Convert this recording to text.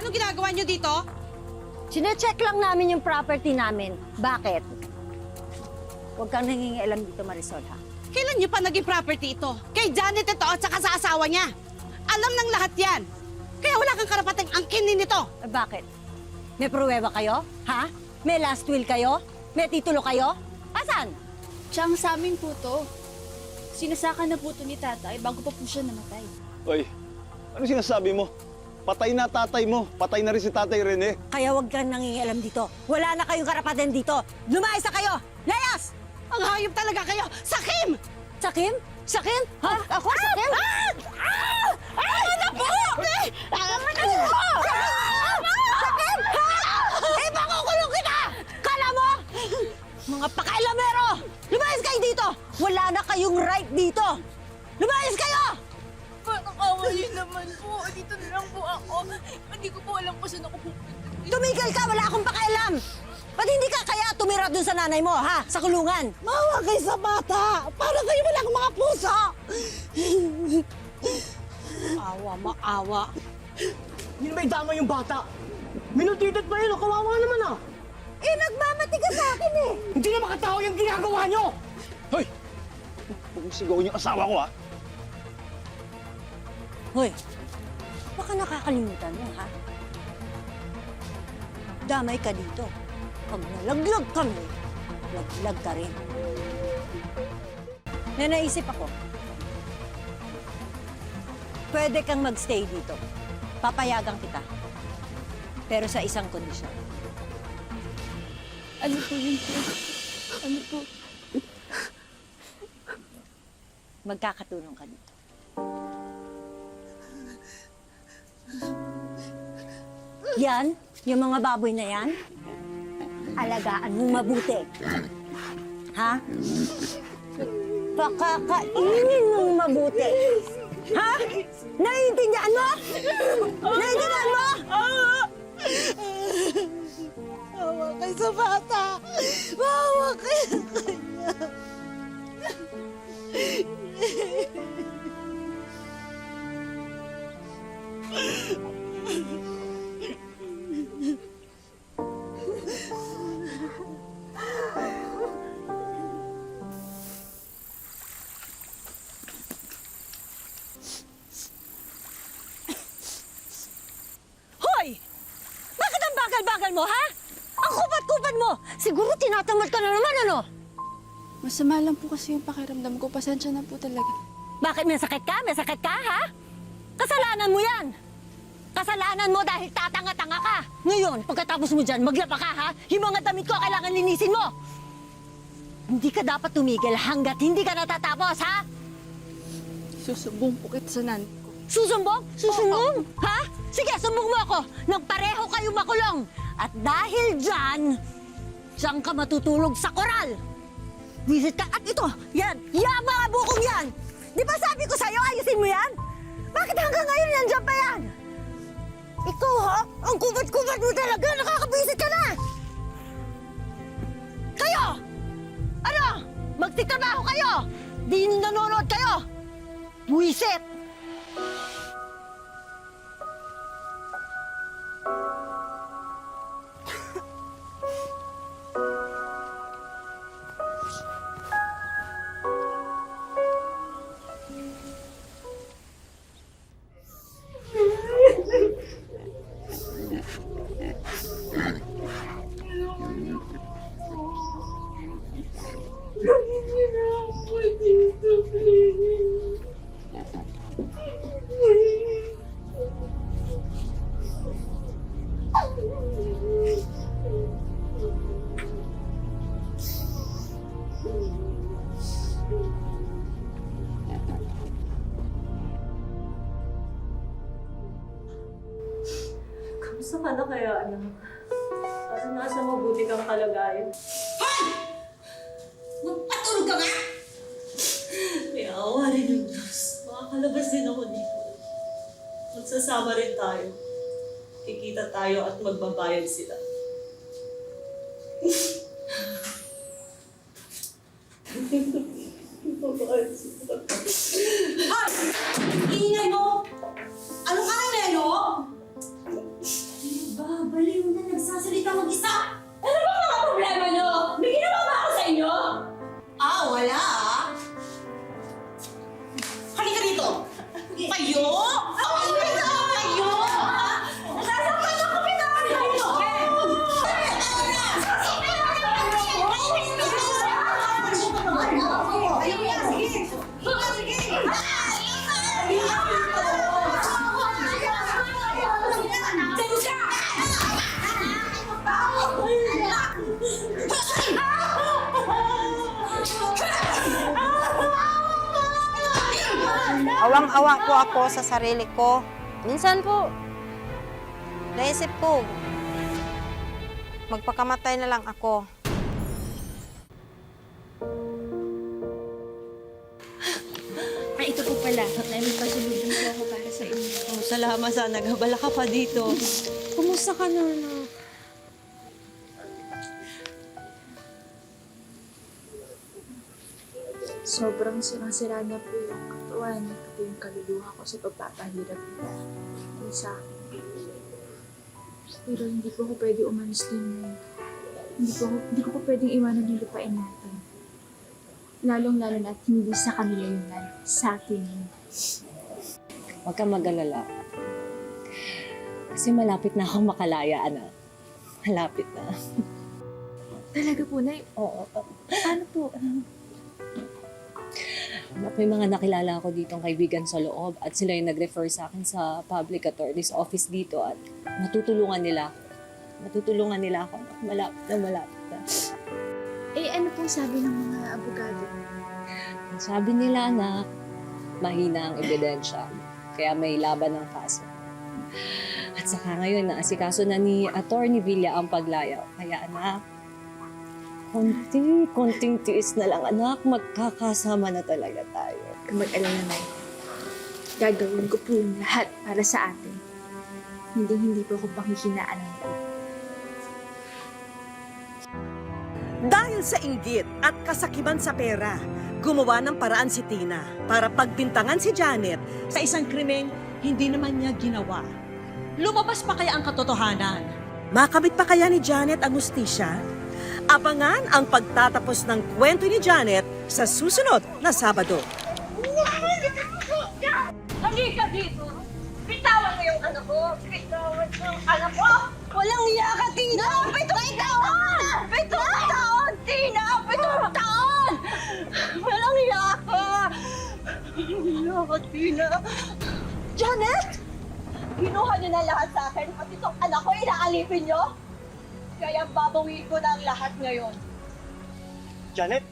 Anong ginagawa niyo dito? Sine-check lang namin yung property namin. Bakit? Huwag kang nangingialam dito, Marisol, ha? Kailan niyo pa naging property ito? Kay Janet ito at saka sa asawa niya. Alam ng lahat yan. Kaya wala kang karapatang angkinin nito. Bakit? May pruweba kayo? Ha? May last will kayo? May titulo kayo? Asan? Siyang sa amin po to. Sinasaka na po to ni tatay bago pa po siya namatay. Oy, ano sinasabi mo? Patay na tatay mo. Patay na rin si tatay Rene. Kaya huwag kang nangingialam dito. Wala na kayong karapatan dito. Lumayas na kayo! Layas! Ang hayop talaga kayo! Sakim! Sakim? Sakim? Ha? Ako? Sakim? Ano po? Sakim? Ipakukulong kita! Kala mo? Mga pakailamero! Lumayas kayo dito! Wala na kayong right dito! Lumayas kayo! Parang away naman po. Dito na lang po ako. Hindi ko po alam kung saan ako pupunta. Tumigil ka! Wala akong pakialam! Ba't hindi ka kaya tumira dun sa nanay mo, ha? Sa kulungan? Mawa kayo sa bata! Para kayo walang mga puso! Awa, maawa. Hindi na may dama yung bata. Minutitit pa yun, kawawa naman ah. Eh, nagmamati ka sa akin eh! Hindi na makatao yung ginagawa nyo! Hoy! Huwag mong sigawin yung asawa ko, ha? Hoy, baka nakakalimutan mo, ha? Damay ka dito. Pag nalaglag kami, laglag ka rin. Naisip ako, pwede kang magstay dito. Papayagan kita. Pero sa isang kondisyon. Ano po yun po? Ano po? Magkakatulong ka dito. Yan, yung mga baboy na yan, alagaan mo mabuti. Ha? Pakakainin mong mabuti. Ha? Naiintindihan mo? Naiintindihan mo? Mawa kayo sa bata! Mawa kayo sa kanya! Hoy! Bakit ang bagal-bagal mo, ha? Ang kupat-kupat mo! Siguro tinatamad ka na naman, ano? Masama lang po kasi yung pakiramdam ko. Pasensya na po talaga. Bakit may sakit ka? May sakit ka, ha? Kasalanan mo yan! Kasalanan mo dahil tatanga-tanga ka! Ngayon, pagkatapos mo dyan, maglaba ka, ha? Yung mga damit ko, kailangan linisin mo! Hindi ka dapat tumigil hanggat hindi ka natatapos, ha? Susubong po kita sa nanay ko. Susumbong? Susumbong? Ha? Sige, sumbong mo ako nang pareho kayo makulong. At dahil dyan, diyan ka matutulog sa koral. Visit ka. At ito, yan mga bukong yan. Di ba sabi ko sa'yo, ayusin mo yan? Bakit hanggang ngayon nandiyan pa yan? Ikaw ha? Ang kubat-kubat mo talaga. Nakakabisit ka na. Kayo! Ano? Magtitrabaho kayo. Di nanonood kayo. Buisit! Kamusta ka na kaya, anak? Para nasa mabuti kang kalagayan. Magpatulog ka nga! May awa rin ng Diyos. Makakalabas din ako dito. Magsasama rin tayo. Kikita tayo at magbabayad sila. Magbabayad sila. Hoy! Iingay mo! Anong kakain na, no? Awang-awa po ako sa sarili ko. Minsan po, naisip ko, magpakamatay na lang ako. Ay, ito po pala. May pasalubong po ako para sa inyo. Oh, salamat sa nagabala ka pa dito. Kumusta ka na, anak? Sobrang sirang-sira na po yung katawan at po yung kaluluwa ko sa pagpapahirap po sa akin. Pero hindi po ako pwede umalis din ngayon. Hindi ko po pwedeng iwanan yung lupain natin. Lalong-lalo na at hindi sa kanila yun na sa atin yun. Huwag kang mag-alala. Kasi malapit na akong makalaya, anak. Malapit na. Talaga po, Nay? Oo. Paano po? May mga nakilala ako ditong kaibigan sa loob at sila yung nag-refer sa akin sa public attorney's office dito at matutulungan nila. Matutulungan nila ako. Malapit na, malapit na. Eh, ano pong sabi ng mga abogado? Sabi nila na mahina ang ebidensya. Kaya may laban ng kaso. At saka ngayon, naasikaso na ni Attorney Villa ang paglayaw. Kaya anak, konting tiis na lang anak, magkakasama na talaga tayo. Kung mag-alala na, gagawin ko po yung lahat para sa atin. Hindi po ako panghihinaan ng loob. Dahil sa inggit at kasakiman sa pera, gumawa ng paraan si Tina para pagbintangan si Janet Sa isang krimeng, hindi naman niya ginawa. Lumabas pa kaya ang katotohanan? Makamit pa kaya ni Janet ang hustisya? Abangan ang pagtatapos ng kwento ni Janet sa susunod na Sabado. Halika dito! Bitawan mo yung anak ko! Bitawan mo yung anak ko! Walang iya ka, Tina! Pitong taon! Pitong taon, Tina! Pitong taon! Walang iya ka! Walang iya ka, Tina! Janet! Kinuha niyo na lahat sa akin at itong anak ko inaalipin niyo? Kaya babawiin ko na ang lahat ngayon. Janet,